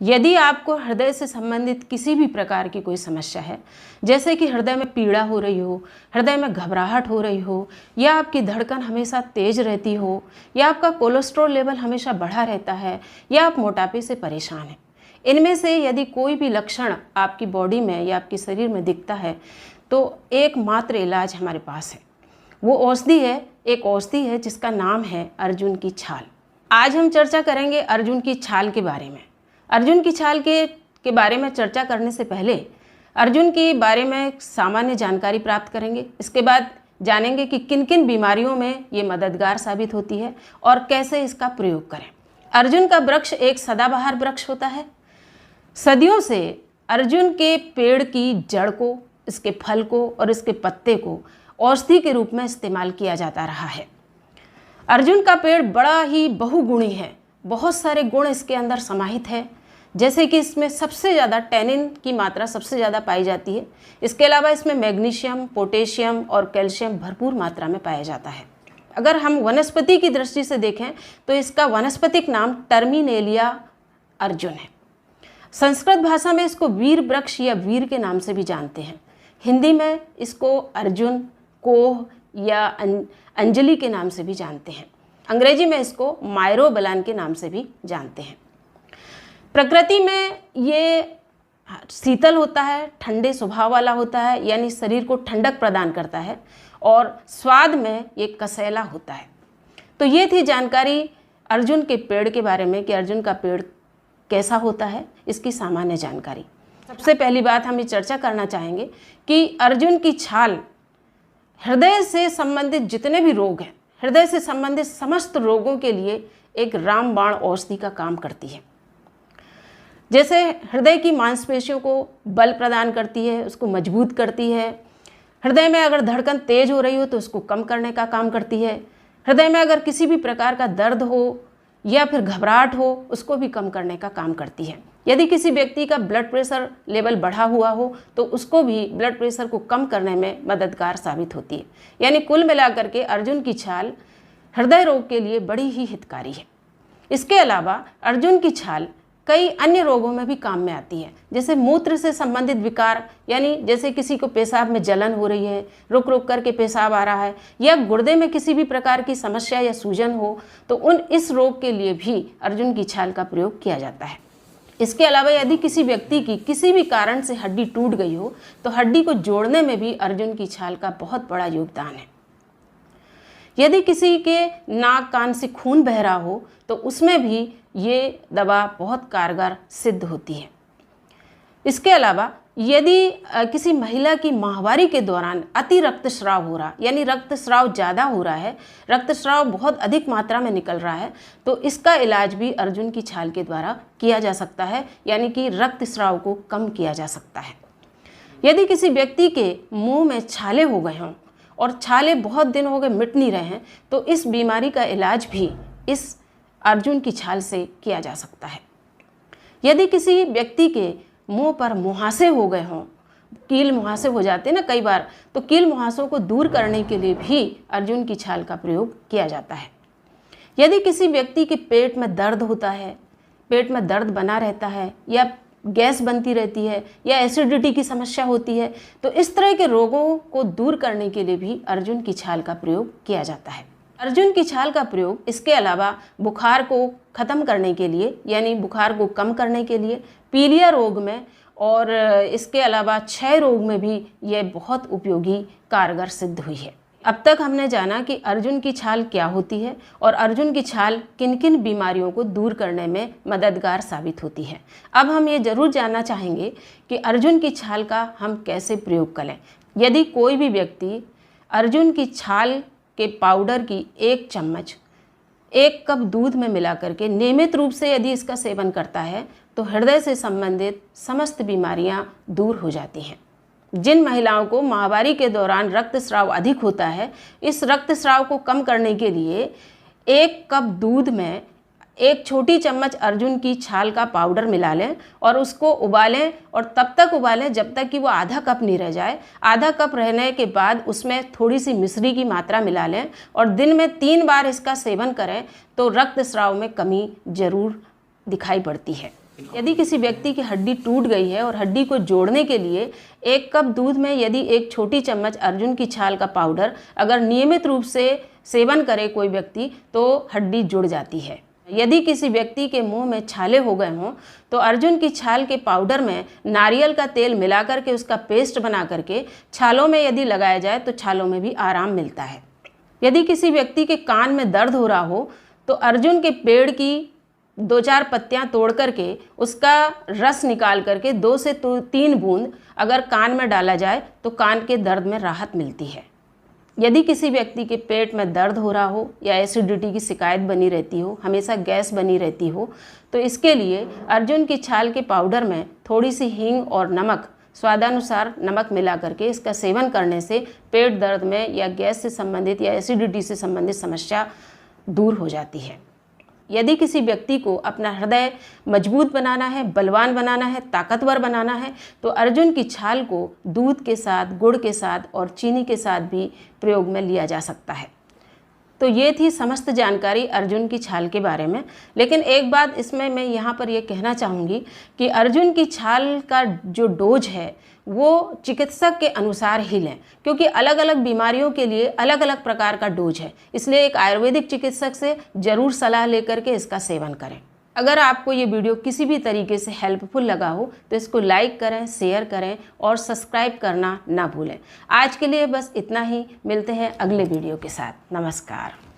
यदि आपको हृदय से संबंधित किसी भी प्रकार की कोई समस्या है, जैसे कि हृदय में पीड़ा हो रही हो, हृदय में घबराहट हो रही हो, या आपकी धड़कन हमेशा तेज रहती हो, या आपका कोलेस्ट्रॉल लेवल हमेशा बढ़ा रहता है, या आप मोटापे से परेशान हैं, इनमें से यदि कोई भी लक्षण आपकी बॉडी में या आपके शरीर में दिखता है तो एकमात्र इलाज हमारे पास है। वो औषधि है, एक औषधि है जिसका नाम है अर्जुन की छाल। आज हम चर्चा करेंगे अर्जुन की छाल के बारे में। अर्जुन की छाल के बारे में चर्चा करने से पहले अर्जुन के बारे में सामान्य जानकारी प्राप्त करेंगे। इसके बाद जानेंगे कि किन किन बीमारियों में ये मददगार साबित होती है और कैसे इसका प्रयोग करें। अर्जुन का वृक्ष एक सदाबहार वृक्ष होता है। सदियों से अर्जुन के पेड़ की जड़ को, इसके फल को और इसके पत्ते को औषधि के रूप में इस्तेमाल किया जाता रहा है। अर्जुन का पेड़ बड़ा ही बहुगुणी है, बहुत सारे गुण इसके अंदर समाहित है। जैसे कि इसमें सबसे ज़्यादा टैनिन की मात्रा सबसे ज़्यादा पाई जाती है। इसके अलावा इसमें मैग्नीशियम, पोटेशियम और कैल्शियम भरपूर मात्रा में पाया जाता है। अगर हम वनस्पति की दृष्टि से देखें तो इसका वनस्पतिक नाम टर्मिनेलिया अर्जुन है। संस्कृत भाषा में इसको वीर वृक्ष या वीर के नाम से भी जानते हैं। हिंदी में इसको अर्जुन, कोह या अंजलि के नाम से भी जानते हैं। अंग्रेजी में इसको मायरोबलान के नाम से भी जानते हैं। प्रकृति में ये शीतल होता है, ठंडे स्वभाव वाला होता है, यानी शरीर को ठंडक प्रदान करता है, और स्वाद में ये कसैला होता है। तो ये थी जानकारी अर्जुन के पेड़ के बारे में कि अर्जुन का पेड़ कैसा होता है, इसकी सामान्य जानकारी। सबसे पहली बात हम ये चर्चा करना चाहेंगे कि अर्जुन की छाल हृदय से संबंधित जितने भी रोग हैं, हृदय से संबंधित समस्त रोगों के लिए एक रामबाण औषधि का काम करती है। जैसे हृदय की मांसपेशियों को बल प्रदान करती है, उसको मजबूत करती है। हृदय में अगर धड़कन तेज हो रही हो तो उसको कम करने का काम करती है। हृदय में अगर किसी भी प्रकार का दर्द हो या फिर घबराहट हो, उसको भी कम करने का काम करती है। यदि किसी व्यक्ति का ब्लड प्रेशर लेवल बढ़ा हुआ हो तो उसको भी ब्लड प्रेशर को कम करने में मददगार साबित होती है। यानी कुल मिलाकर के अर्जुन की छाल हृदय रोग के लिए बड़ी ही हितकारी है। इसके अलावा अर्जुन की छाल कई अन्य रोगों में भी काम में आती है। जैसे मूत्र से संबंधित विकार, यानी जैसे किसी को पेशाब में जलन हो रही है, रुक रुक करके पेशाब आ रहा है, या गुर्दे में किसी भी प्रकार की समस्या या सूजन हो, तो इस रोग के लिए भी अर्जुन की छाल का प्रयोग किया जाता है। इसके अलावा यदि किसी व्यक्ति की किसी भी कारण से हड्डी टूट गई हो तो हड्डी को जोड़ने में भी अर्जुन की छाल का बहुत बड़ा योगदान है। यदि किसी के नाक कान से खून बह रहा हो तो उसमें भी ये दवा बहुत कारगर सिद्ध होती है। इसके अलावा यदि किसी महिला की माहवारी के दौरान अति रक्तस्राव हो रहा, यानी रक्तस्राव ज़्यादा हो रहा है, रक्तस्राव बहुत अधिक मात्रा में निकल रहा है, तो इसका इलाज भी अर्जुन की छाल के द्वारा किया जा सकता है, यानी कि रक्तस्राव को कम किया जा सकता है। यदि किसी व्यक्ति के मुंह में छाले हो गए हों और छाले बहुत दिन हो गए मिट नहीं रहे हैं, तो इस बीमारी का इलाज भी इस अर्जुन की छाल से किया जा सकता है। यदि किसी व्यक्ति के मुंह पर मुहासे हो गए हों, कील मुहासे हो जाते हैं ना कई बार, तो कील मुहासों को दूर करने के लिए भी अर्जुन की छाल का प्रयोग किया जाता है। यदि किसी व्यक्ति के पेट में दर्द होता है, पेट में दर्द बना रहता है, या गैस बनती रहती है, या एसिडिटी की समस्या होती है, तो इस तरह के रोगों को दूर करने के लिए भी अर्जुन की छाल का प्रयोग किया जाता है। अर्जुन की छाल का प्रयोग इसके अलावा बुखार को ख़त्म करने के लिए, यानी बुखार को कम करने के लिए, पीलिया रोग में और इसके अलावा क्षय रोग में भी यह बहुत उपयोगी कारगर सिद्ध हुई है। अब तक हमने जाना कि अर्जुन की छाल क्या होती है और अर्जुन की छाल किन किन बीमारियों को दूर करने में मददगार साबित होती है। अब हम ये ज़रूर जानना चाहेंगे कि अर्जुन की छाल का हम कैसे प्रयोग करें। यदि कोई भी व्यक्ति अर्जुन की छाल के पाउडर की 1 चम्मच 1 कप दूध में मिला करके नियमित रूप से यदि इसका सेवन करता है तो हृदय से संबंधित समस्त बीमारियां दूर हो जाती हैं। जिन महिलाओं को माहवारी के दौरान रक्तस्राव अधिक होता है, इस रक्तस्राव को कम करने के लिए 1 कप दूध में 1 छोटी चम्मच अर्जुन की छाल का पाउडर मिला लें और उसको उबालें, और तब तक उबालें जब तक कि वो आधा कप नहीं रह जाए। आधा कप रहने के बाद उसमें थोड़ी सी मिश्री की मात्रा मिला लें और दिन में 3 बार इसका सेवन करें तो रक्तस्राव में कमी जरूर दिखाई पड़ती है। यदि किसी व्यक्ति की हड्डी टूट गई है और हड्डी को जोड़ने के लिए 1 कप दूध में यदि 1 छोटी चम्मच अर्जुन की छाल का पाउडर अगर नियमित रूप से सेवन करे कोई व्यक्ति तो हड्डी जुड़ जाती है। यदि किसी व्यक्ति के मुंह में छाले हो गए हों तो अर्जुन की छाल के पाउडर में नारियल का तेल मिला करके उसका पेस्ट बना करके छालों में यदि लगाया जाए तो छालों में भी आराम मिलता है। यदि किसी व्यक्ति के कान में दर्द हो रहा हो तो अर्जुन के पेड़ की 2-4 पत्तियां तोड़ करके उसका रस निकाल करके 2 से 3 बूंद अगर कान में डाला जाए तो कान के दर्द में राहत मिलती है। यदि किसी व्यक्ति के पेट में दर्द हो रहा हो या एसिडिटी की शिकायत बनी रहती हो, हमेशा गैस बनी रहती हो, तो इसके लिए अर्जुन की छाल के पाउडर में थोड़ी सी हींग और नमक, स्वादानुसार नमक मिला करके इसका सेवन करने से पेट दर्द में या गैस से संबंधित या एसिडिटी से संबंधित समस्या दूर हो जाती है। यदि किसी व्यक्ति को अपना हृदय मजबूत बनाना है, बलवान बनाना है, ताकतवर बनाना है तो अर्जुन की छाल को दूध के साथ, गुड़ के साथ और चीनी के साथ भी प्रयोग में लिया जा सकता है। तो ये थी समस्त जानकारी अर्जुन की छाल के बारे में। लेकिन एक बात इसमें मैं यहाँ पर ये कहना चाहूँगी कि अर्जुन की छाल का जो डोज है वो चिकित्सक के अनुसार ही लें, क्योंकि अलग अलग बीमारियों के लिए अलग अलग प्रकार का डोज है। इसलिए एक आयुर्वेदिक चिकित्सक से ज़रूर सलाह लेकर के इसका सेवन करें। अगर आपको ये वीडियो किसी भी तरीके से हेल्पफुल लगा हो तो इसको लाइक करें, शेयर करें और सब्सक्राइब करना ना भूलें। आज के लिए बस इतना ही, मिलते हैं अगले वीडियो के साथ। नमस्कार।